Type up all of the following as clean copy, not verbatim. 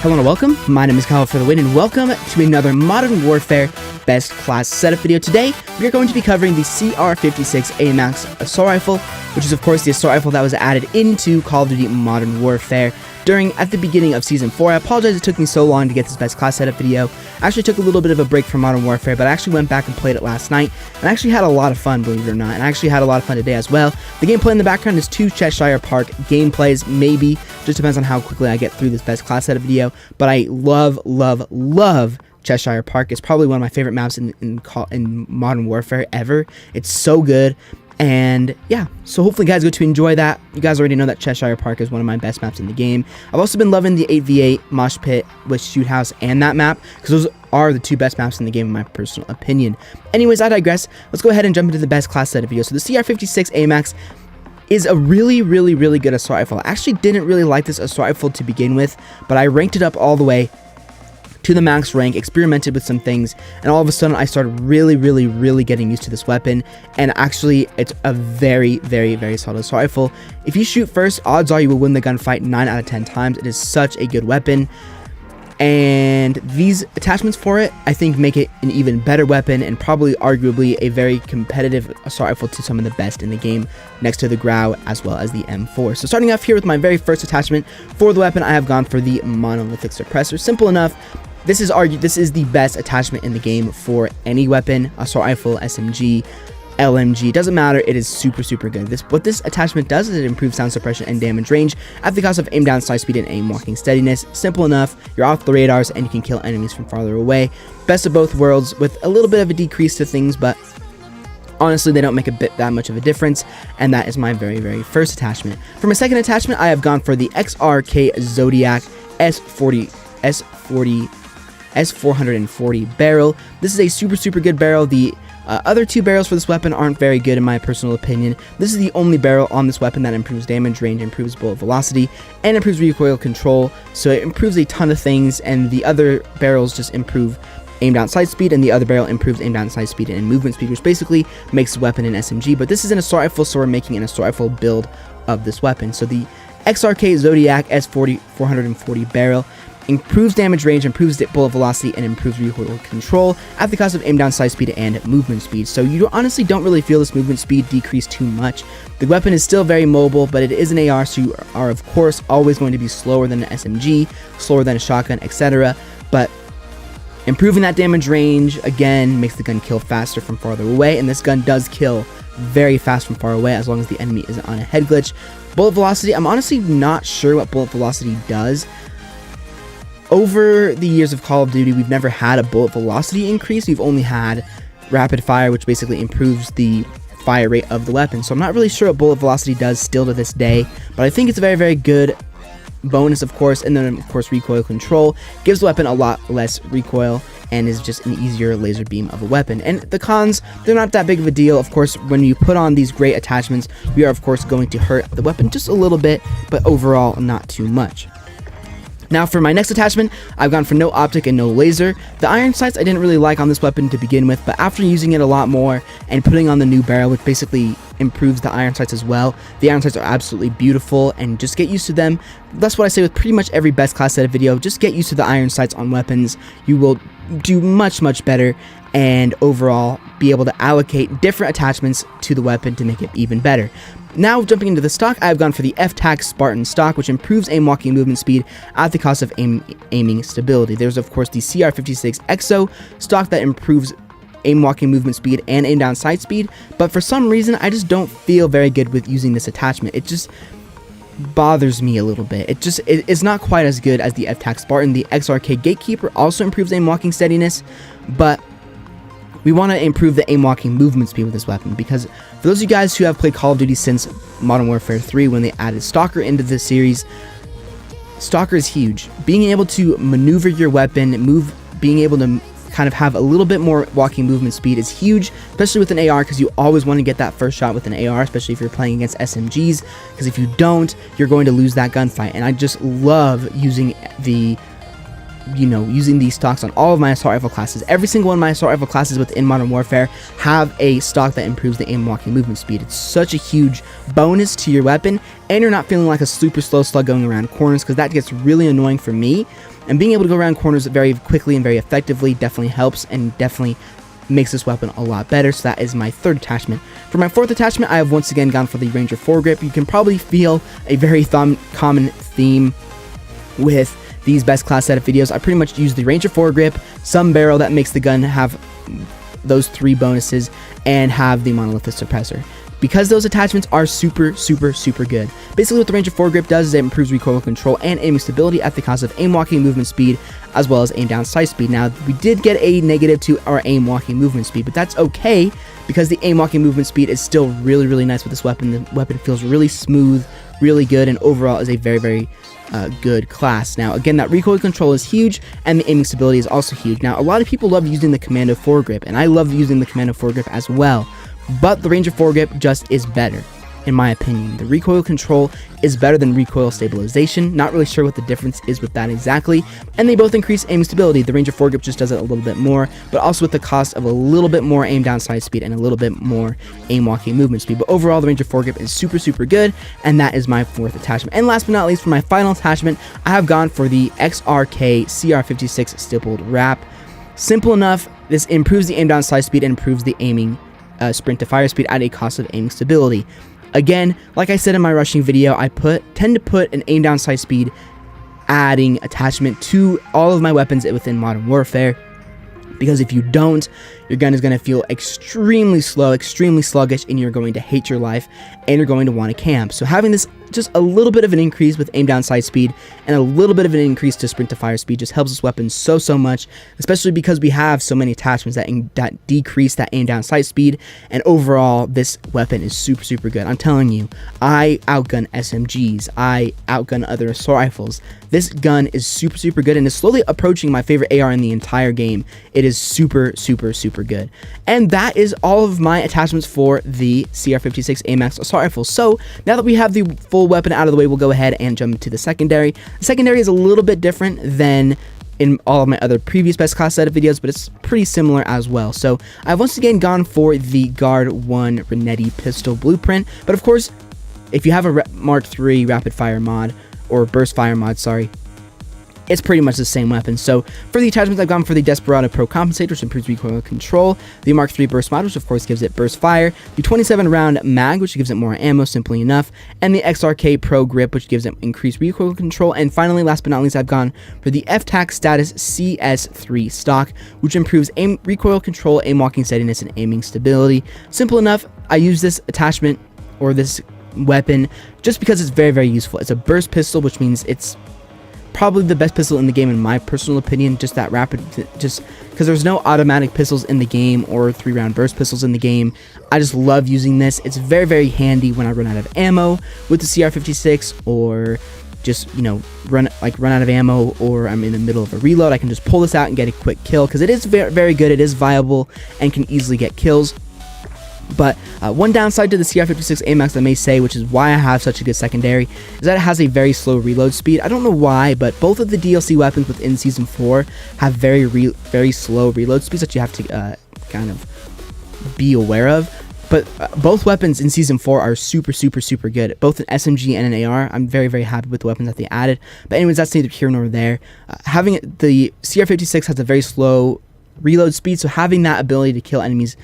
Hello and welcome, my name is Kyle FtW and welcome to another Modern Warfare Best Class Setup video. Today, we are going to be covering the CR-56 AMAX assault rifle, which is of course the assault rifle that was added into Call of Duty Modern Warfare at the beginning of Season 4. I apologize it took me so long to get this Best Class Setup video. I actually took a little bit of a break from Modern Warfare, but I actually went back and played it last night, and I actually had a lot of fun, believe it or not, and I actually had a lot of fun today as well. The gameplay in the background is 2 Cheshire Park gameplays, maybe, just depends on how quickly I get through this Best Class Setup video, but I love Cheshire Park. It's probably one of my favorite maps in Modern Warfare ever. It's so good. And yeah, so hopefully you guys go to enjoy that. You guys already know that Cheshire Park is one of my best maps in the game. I've also been loving the 8v8 Mosh Pit with Shoot House and that map, because those are the 2 best maps in the game in my personal opinion. Anyways, I digress. Let's go ahead and jump into the Best Class Setup video. So the CR-56 AMAX is a really good assault rifle. I actually didn't really like this assault rifle to begin with, but I ranked it up all the way to the max rank, experimented with some things, and all of a sudden I started really getting used to this weapon. And actually, it's a very solid assault rifle. If you shoot first, odds are you will win the gunfight 9 out of 10 times. It is such a good weapon, and these attachments for it, I think, make it an even better weapon, and probably arguably a very competitive assault rifle to some of the best in the game, next to the Grau as well as the M4. So starting off here with my very first attachment for the weapon, I have gone for the monolithic suppressor. Simple enough. This is the best attachment in the game for any weapon, assault rifle, SMG, LMG, doesn't matter. It is super good. What this attachment does is it improves sound suppression and damage range at the cost of aim down, sight speed, and aim walking steadiness. Simple enough. You're off the radars and you can kill enemies from farther away. Best of both worlds, with a little bit of a decrease to things, but honestly, they don't make that much of a difference, and that is my very first attachment. For my second attachment, I have gone for the XRK Zodiac S440 barrel. This is a super good barrel. The other 2 barrels for this weapon aren't very good in my personal opinion. This is the only barrel on this weapon that improves damage range, improves bullet velocity, and improves recoil control. So it improves a ton of things, and the other barrels just improve aim down sight speed, and the other barrel improves aim down sight speed and movement speed, which basically makes the weapon an SMG. But this is an assault rifle, so we're making an assault rifle build of this weapon. So the XRK Zodiac S440 barrel improves damage range, improves bullet velocity, and improves recoil control at the cost of aim down sight speed and movement speed. So you honestly don't really feel this movement speed decrease too much. The weapon is still very mobile, but it is an AR, so you are of course always going to be slower than an SMG, slower than a shotgun, etc. But improving that damage range, again, makes the gun kill faster from farther away, and this gun does kill very fast from far away as long as the enemy isn't on a head glitch. Bullet velocity, I'm honestly not sure what bullet velocity does. Over the years of Call of Duty, we've never had a bullet velocity increase. We've only had rapid fire, which basically improves the fire rate of the weapon. So I'm not really sure what bullet velocity does still to this day, but I think it's a very good bonus, of course. And then of course recoil control gives the weapon a lot less recoil and is just an easier laser beam of a weapon. And the cons, they're not that big of a deal. Of course, when you put on these great attachments, we are of course going to hurt the weapon just a little bit, but overall not too much. Now for my next attachment, I've gone for no optic and no laser. The iron sights I didn't really like on this weapon to begin with, but after using it a lot more and putting on the new barrel, which basically improves the iron sights as well, the iron sights are absolutely beautiful, and just get used to them. That's what I say with pretty much every Best Class Setup video. Just get used to the iron sights on weapons. You will do much better, and overall be able to allocate different attachments to the weapon to make it even better. Now jumping into the stock, I've gone for the FTAC Spartan stock, which improves aim walking movement speed at the cost of aiming stability. There's of course the CR-56 EXO stock that improves aim walking movement speed and aim down sight speed, but for some reason I just don't feel very good with using this attachment. It just bothers me a little bit. It's not quite as good as the FTAC Spartan. The XRK Gatekeeper also improves aim walking steadiness, but we want to improve the aim walking movement speed with this weapon, because for those of you guys who have played Call of Duty since Modern Warfare 3, when they added Stalker into the series, Stalker is huge. Being able to maneuver your weapon, being able to kind of have a little bit more walking movement speed is huge, especially with an AR, because you always want to get that first shot with an AR, especially if you're playing against SMGs, because if you don't, you're going to lose that gunfight. And I just love using using these stocks on all of my assault rifle classes. Every single one of my assault rifle classes within Modern Warfare have a stock that improves the aim walking movement speed. It's such a huge bonus to your weapon, and you're not feeling like a super slow slug going around corners, because that gets really annoying for me. and being able to go around corners very quickly and very effectively definitely helps and definitely makes this weapon a lot better. So that is my third attachment. For my fourth attachment, I have once again gone for the Ranger foregrip. You can probably feel a very common theme with these best class setup videos. I pretty much use the Ranger foregrip, some barrel that makes the gun have those 3 bonuses, and have the monolithic suppressor, because those attachments are super good. Basically what the Ranger foregrip does is it improves recoil control and aiming stability at the cost of aim walking movement speed, as well as aim down sight speed. Now we did get a negative to our aim walking movement speed, but that's okay, because the aim walking movement speed is still really nice with this weapon. The weapon feels really smooth, really good, and overall is a very good class. Now again, that recoil control is huge, and the aiming stability is also huge. Now a lot of people love using the commando foregrip, and I love using the commando foregrip as well, but the Ranger foregrip just is better, in my opinion. The recoil control is better than recoil stabilization. Not really sure what the difference is with that exactly, and they both increase aiming stability. The Ranger foregrip just does it a little bit more, but also with the cost of a little bit more aim down sight speed and a little bit more aim walking movement speed. But overall, the Ranger foregrip is super good, and that is my fourth attachment. And last but not least, for my final attachment, I have gone for the XRK CR-56 stippled wrap. Simple enough. This improves the aim down sight speed and improves the aiming sprint to fire speed at a cost of aiming stability. Again, like I said in my rushing video, I tend to put an aim down sight speed adding attachment to all of my weapons within Modern Warfare, because if you don't, your gun is going to feel extremely slow, extremely sluggish, and you're going to hate your life, and you're going to want to camp. So having this just a little bit of an increase with aim down sight speed and a little bit of an increase to sprint to fire speed just helps this weapon so much, especially because we have so many attachments that decrease that aim down sight speed. And overall, this weapon is super good. I'm telling you, I outgun SMGs, I outgun other assault rifles. This gun is super good and is slowly approaching my favorite AR in the entire game. It is super good. And that is all of my attachments for the CR-56 AMAX assault rifle. So now that we have the full weapon out of the way, we'll go ahead and jump into the secondary. The secondary is a little bit different than in all of my other previous best class setup videos, but it's pretty similar as well. So I've once again gone for the Guard 1 Renetti pistol blueprint, but of course, if you have a Mark III rapid fire mod, or burst fire mod, sorry, it's pretty much the same weapon. So for the attachments, I've gone for the Desperado Pro Compensator, which improves recoil control, the Mark III burst mod, which of course gives it burst fire, the 27 round mag, which gives it more ammo, simply enough, and the XRK Pro grip, which gives it increased recoil control. And finally, last but not least, I've gone for the FTAC status CS3 stock, which improves aim recoil control, aim walking steadiness, and aiming stability. Simple enough. I use this attachment, or this weapon, just because it's very useful. It's a burst pistol, which means it's probably the best pistol in the game in my personal opinion. Just that rapid, just because there's no automatic pistols in the game or 3-round burst pistols in the game. I just love using this. It's very handy when I run out of ammo with the CR-56, or just, you know, run out of ammo, or I'm in the middle of a reload. I can just pull this out and get a quick kill, because it is very good. It is viable and can easily get kills. But one downside to the CR-56 AMAX, I may say, which is why I have such a good secondary, is that it has a very slow reload speed. I don't know why, but both of the DLC weapons within Season 4 have very slow reload speeds that you have to kind of be aware of. But both weapons in Season 4 are super good. Both an SMG and an AR. I'm very happy with the weapons that they added. But anyways, that's neither here nor there. Having the CR-56 has a very slow reload speed, so having that ability to kill enemies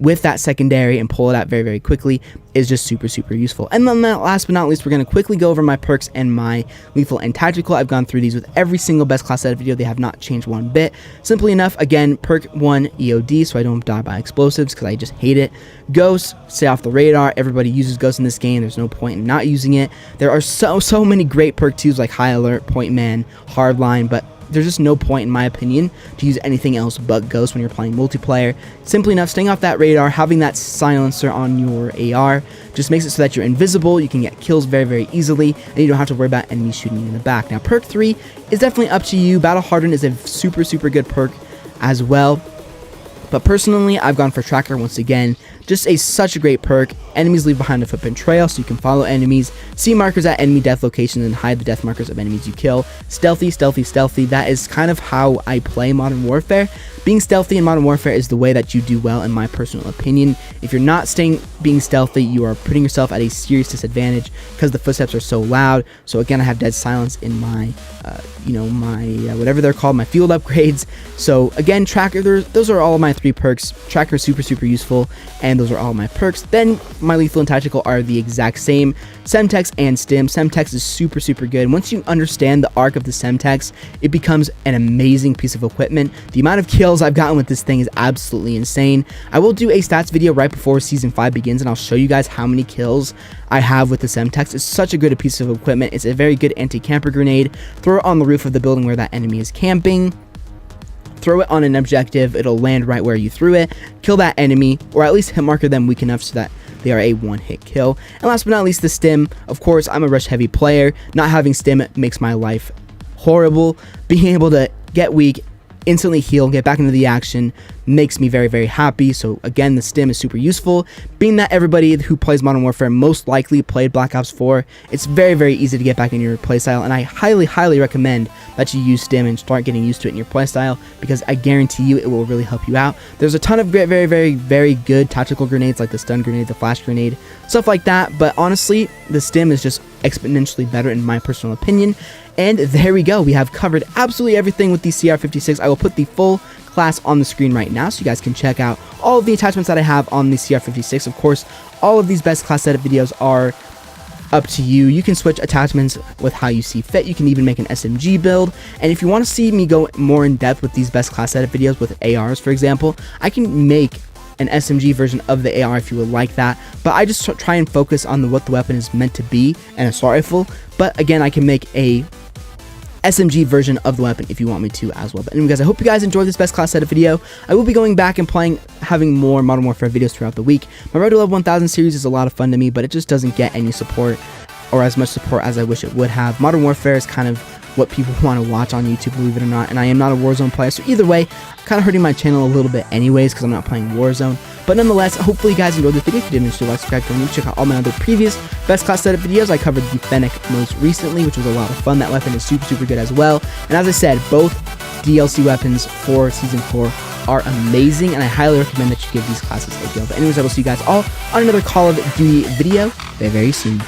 with that secondary and pull it out very quickly is just super useful. And then last but not least, we're going to quickly go over my perks and my lethal and tactical. I've gone through these with every single best class setup video. They have not changed one bit. Simply enough, again, perk 1 EOD, so I don't die by explosives, because I just hate it. Ghost, stay off the radar. Everybody uses Ghost in this game. There's no point in not using it. There are so many great perk 2s like High Alert, Point Man, Hardline, but there's just no point, in my opinion, to use anything else but Ghost when you're playing multiplayer. Simply enough, staying off that radar, having that silencer on your AR just makes it so that you're invisible, you can get kills very easily, and you don't have to worry about enemies shooting you in the back. Now, perk 3 is definitely up to you. Battle Hardened is a super good perk as well. But personally, I've gone for Tracker once again. Just such a great perk. Enemies leave behind a footprint trail, so you can follow enemies, see markers at enemy death locations, and hide the death markers of enemies you kill. Stealthy, stealthy, stealthy. That is kind of how I play Modern Warfare. Being stealthy in Modern Warfare is the way that you do well, in my personal opinion. If you're not being stealthy, you are putting yourself at a serious disadvantage because the footsteps are so loud. So again, I have dead silence in my, whatever they're called, my field upgrades. So again, Tracker, those are all of my 3 perks. Tracker is super, super useful, and those are all my perks. Then my Lethal and Tactical are the exact same. Semtex and Stim. Semtex is super, super good. Once you understand the arc of the Semtex, it becomes an amazing piece of equipment. The amount of kills I've gotten with this thing is absolutely insane. I will do a stats video right before Season 5 begins, and I'll show you guys how many kills I have with the Semtex. It's such a good piece of equipment. It's a very good anti-camper grenade. Throw it on the roof of the building where that enemy is camping. Throw it on an objective. It'll land right where you threw it. Kill that enemy, or at least hit marker them weak enough so that they are a one-hit kill. And last but not least, the Stim. Of course, I'm a rush heavy player. Not having Stim makes my life horrible. Being able to get weak, instantly heal, get back into the action makes me very, very happy. So again, the Stim is super useful. Being that everybody who plays Modern Warfare most likely played Black Ops 4, it's very, very easy to get back in your playstyle, and I highly, highly recommend that you use Stim and start getting used to it in your playstyle, because I guarantee you it will really help you out. There's a ton of great, very, very, very good tactical grenades like the stun grenade, the flash grenade, stuff like that, but honestly, the Stim is just exponentially better in my personal opinion. And there we go. We have covered absolutely everything with the CR-56. I will put the full class on the screen right now so you guys can check out all of the attachments that I have on the CR-56. Of course, all of these best class setup videos are up to you. You can switch attachments with how you see fit. You can even make an SMG build. And if you want to see me go more in depth with these best class setup videos with ARs, for example, I can make an SMG version of the AR if you would like that, but I just try and focus on what the weapon is meant to be, an assault rifle. But again, I can make a SMG version of the weapon if you want me to as well. But anyway, guys, I hope you guys enjoyed this best class setup video. I will be going back and having more Modern Warfare videos throughout the week. My Road to Level 1000 series is a lot of fun to me, but it just doesn't get any support, or as much support as I wish it would have. Modern Warfare is kind of what people want to watch on YouTube, believe it or not, and I am not a Warzone player, so either way, kind of hurting my channel a little bit anyways because I'm not playing Warzone. But nonetheless, hopefully you guys enjoyed this video. If you did, make sure to like, subscribe, and check out all my other previous best class setup videos. I covered the Fennec most recently, which was a lot of fun. That weapon is super, super good as well. And as I said, both DLC weapons for Season 4 are amazing, and I highly recommend that you give these classes a go. But anyways, I will see you guys all on another Call of Duty video very, very soon.